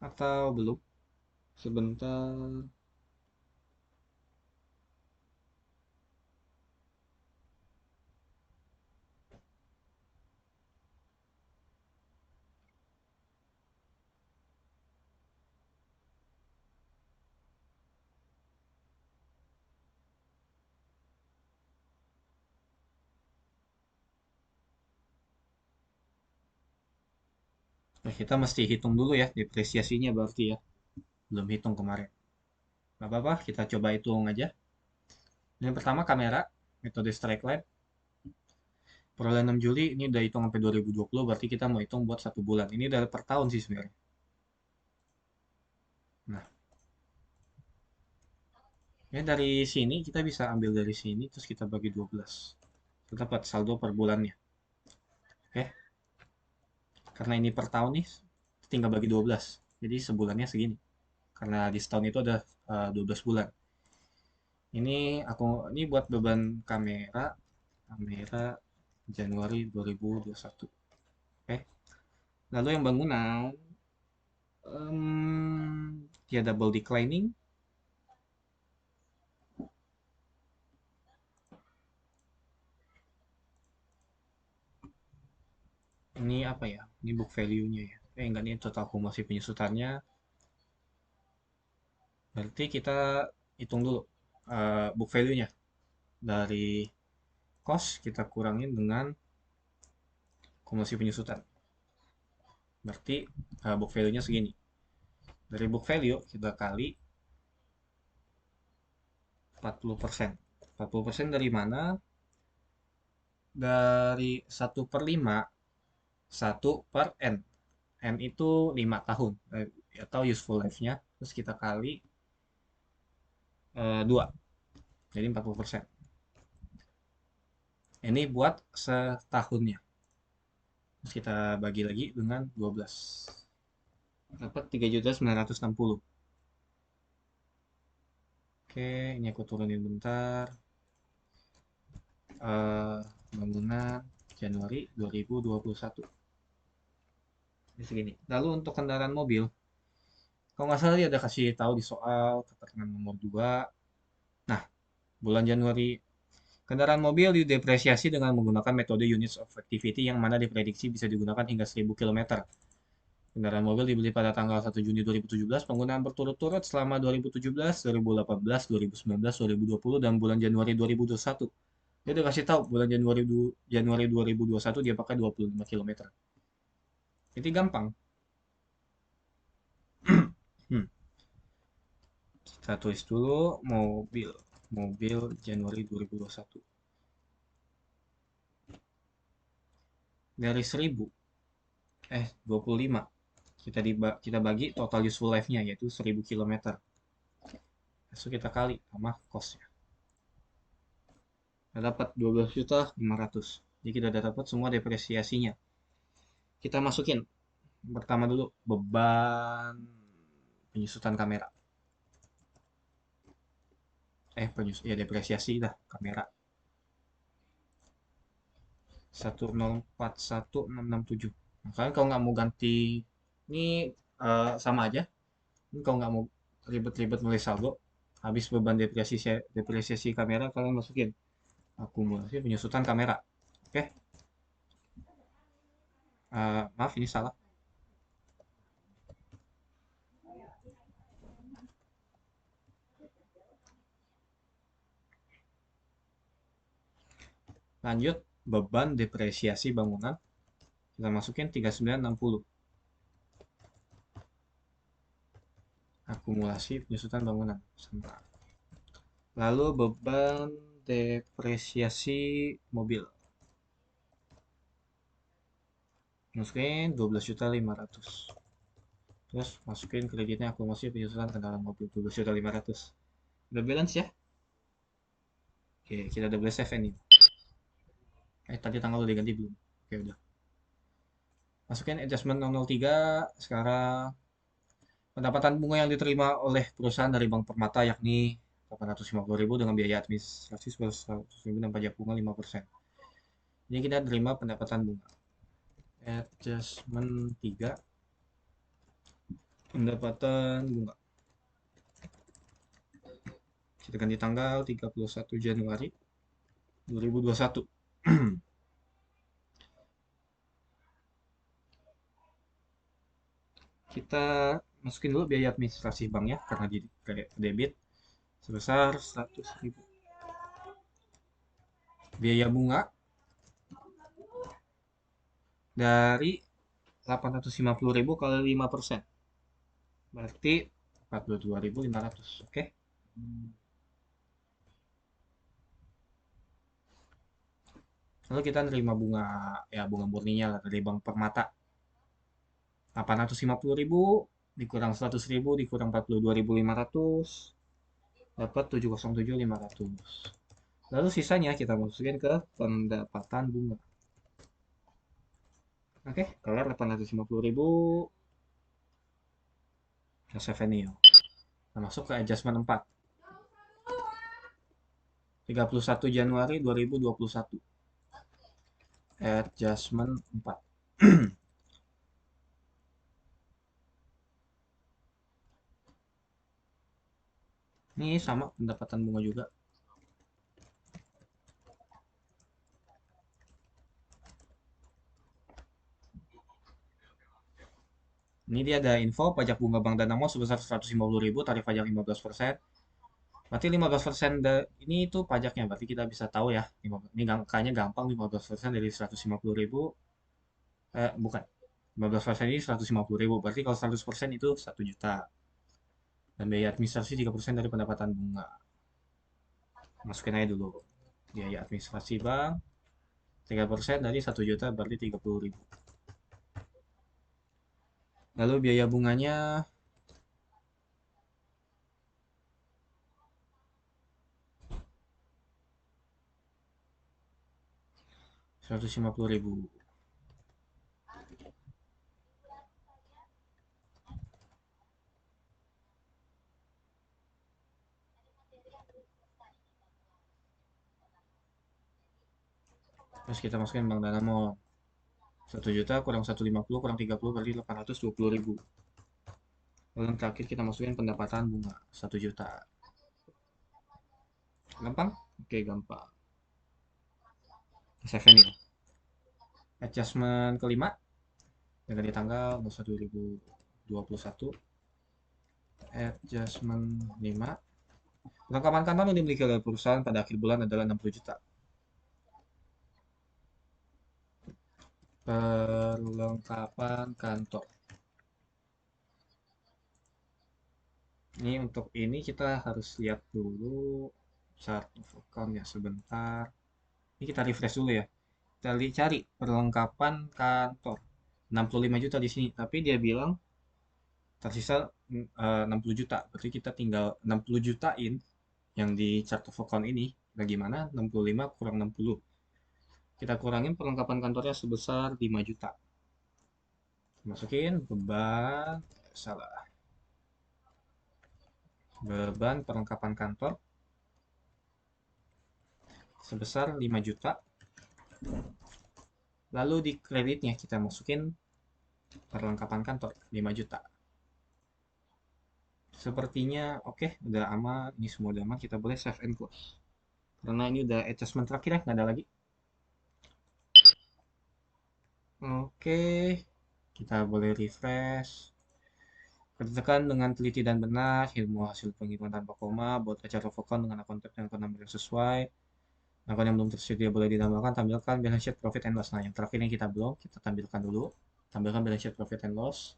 Atau belum? Sebentar. Nah, kita mesti hitung dulu ya depresiasinya berarti ya. Belum hitung kemarin. Gak apa-apa, kita coba hitung aja. Yang pertama kamera, metode strike light. Peroleh 6 Juli, ini udah hitung sampai 2020, berarti kita mau hitung buat 1 bulan. Ini udah per tahun sih sebenarnya. Nah, ya dari sini kita bisa ambil dari sini, terus kita bagi 12. Kita dapat saldo per bulannya. Oke, karena ini per tahun nih, tinggal bagi 12. Jadi sebulannya segini. Karena di setahun itu ada 12 bulan. Ini buat beban kamera, kamera Januari 2021. Oke. Lalu yang bangunan, dia double declining. Ini apa ya? Ini book value-nya ya. Enggak, ini total akumulasi penyusutannya. Berarti kita hitung dulu book value-nya. Dari cost kita kurangin dengan akumulasi penyusutan. Berarti book value-nya segini. Dari book value kita kali 40%. 40% dari mana? Dari 1/5, 1/n. N itu 5 tahun. Atau useful life-nya. Terus kita kali 2. Jadi 40%. Ini buat setahunnya. Terus kita bagi lagi dengan 12. Dapat 3.960. Oke, ini aku turunin bentar. Bangunan. Januari 2021. Ini segini. Lalu untuk kendaraan mobil, kalau nggak salah dia ada kasih tahu di soal keterangan nomor 2. Nah, bulan Januari kendaraan mobil didepresiasi dengan menggunakan metode Units of Activity yang mana diprediksi bisa digunakan hingga 1000 km. Kendaraan mobil dibeli pada tanggal 1 Juni 2017, penggunaan berturut-turut selama 2017, 2018, 2019, 2020, dan bulan Januari 2021. Dia udah kasih tahu bulan Januari 2021 dia pakai 25 km. Jadi gampang. Hmm. Kita tulis dulu mobil. Mobil Januari 2021. Dari 25. Kita bagi total useful life-nya yaitu 1000 km. Lalu kita kali sama cost-nya. Kita dapat 12.500.000. Jadi kita udah dapat semua depresiasinya. Kita masukin pertama dulu beban penyusutan kamera. Ya depresiasi dah kamera. 1041667. Nah, kalian kalau nggak mau ganti ini sama aja. Ini kalau nggak mau ribet-ribet nulis saldo, habis beban depresiasi kamera kalian masukin akumulasi penyusutan kamera. Oke. Maaf ini salah. Lanjut beban depresiasi bangunan kita masukin 3960. Akumulasi penyusutan bangunan. Lalu beban depresiasi mobil. Masukin 12.500.000. Terus masukin kreditnya akumulasi penyusutan kendaraan mobil 12.500.000. Udah balance ya? Oke, kita udah boleh save ini. Tadi tanggal udah diganti belum? Oke, udah. Masukin adjustment 003. Sekarang pendapatan bunga yang diterima oleh perusahaan dari Bank Permata yakni 850.000 dengan biaya administrasi 100.000 dan pajak bunga 5%. Jadi kita terima pendapatan bunga. Adjustment 3. Pendapatan bunga. Kita ganti tanggal 31 Januari 2021. Kita masukin dulu biaya administrasi bank ya karena di debit sebesar 100.000. Biaya bunga dari 850.000 kali 5%. Berarti 42.500. Oke. Lalu kita nerima bunga ya bunga murninya lah dari Bank Permata. 850.000 dikurang 100.000 dikurang 42.500 dapat 707.500. Lalu sisanya kita masukin ke pendapatan bunga. Oke, kelar 850.000 cash revenue. Kita masuk ke adjustment 4. 31 Januari 2021. Adjustment 4. Ini sama pendapatan bunga juga. Ini dia ada info pajak bunga Bank Danamon sebesar 150.000, tarif pajak 15%. Berarti 15% ini itu pajaknya. Berarti kita bisa tahu ya. Ini angkanya gampang 15% dari 150.000. Bukan. 15% ini 150.000. Berarti kalau 100% itu 1 juta. Dan biaya administrasi 3% dari pendapatan bunga. Masukin aja dulu. Biaya administrasi bank 3% dari 1 juta berarti 30.000. Lalu biaya bunganya 150.000. Terus kita masukin bank Danamon. 1 juta kurang 150 kurang 30 berarti 820.000. Lalu yang terakhir kita masukin pendapatan bunga 1 juta. Gampang? Oke, gampang. Save ini. Adjustment kelima dengan di tanggal 21.2021. Adjustment 5. Perlengkapan kantor yang dimiliki oleh perusahaan pada akhir bulan adalah 60 juta. Perlengkapan kantor. Ini untuk ini kita harus lihat dulu chart of account ya sebentar. Ini kita refresh dulu ya. Kita cari perlengkapan kantor. 65 juta di sini, tapi dia bilang tersisa 60 juta. Berarti kita tinggal 60 jutain yang di chart of account ini. Bagaimana? 65 kurang 60. Kita kurangin perlengkapan kantornya sebesar 5 juta. Masukin beban, salah. Beban perlengkapan kantor sebesar 5 juta. Lalu di kreditnya kita masukin perlengkapan kantor 5 juta. Sepertinya oke, udah aman. Ini semua udah aman. Kita boleh save and close. Karena ini udah adjustment terakhir ya, nggak ada lagi. Oke, kita boleh refresh. Kerjakan dengan teliti dan benar, ilmu hasil penghitungan tanpa koma, buat acara vokal dengan akun tab dan akun nomor yang sesuai. Akun yang belum tersedia boleh ditambahkan, tampilkan balance sheet profit and loss. Nah, yang terakhir yang kita belum, kita tampilkan dulu. Tampilkan balance sheet profit and loss.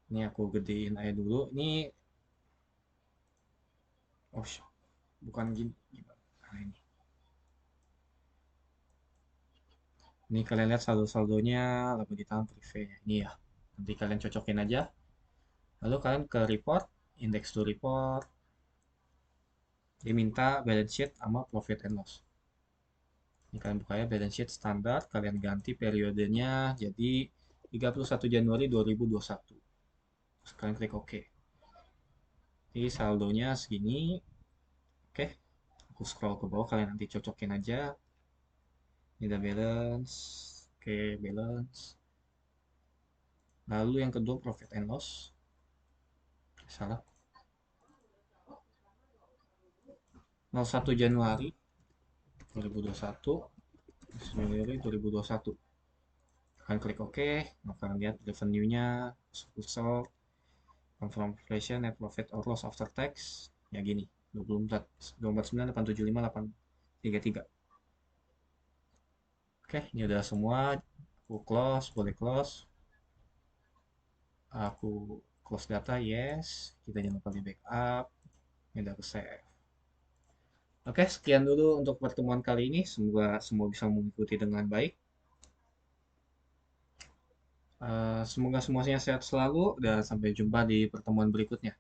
Ini aku gedein aja dulu. Ini, oh, bukan gini. Nah, ini. Ini kalian lihat saldo-saldonya, lalu di tahun privé. Ini ya. Nanti kalian cocokin aja. Lalu kalian ke report, index to report. Diminta balance sheet sama profit and loss. Ini kalian buka ya balance sheet standar, kalian ganti periodenya jadi 31 Januari 2021. Terus kalian klik OK. Jadi saldonya segini. Oke, aku scroll ke bawah, kalian nanti cocokin aja. Ini ada balance. Oke, balance. Lalu yang kedua profit and loss. Salah. 01 Januari 2021. 2021. Kalian klik OK. Nah, kalian lihat revenue-nya, result, confirmation net profit or loss after tax ya gini 24 249 875 833. Oke, ini udah semua. Aku close, boleh close. Aku close data, yes. Kita jangan lupa di backup. Ini udah aku save. Oke, sekian dulu untuk pertemuan kali ini. Semoga semua bisa mengikuti dengan baik. Semoga semuanya sehat selalu dan sampai jumpa di pertemuan berikutnya.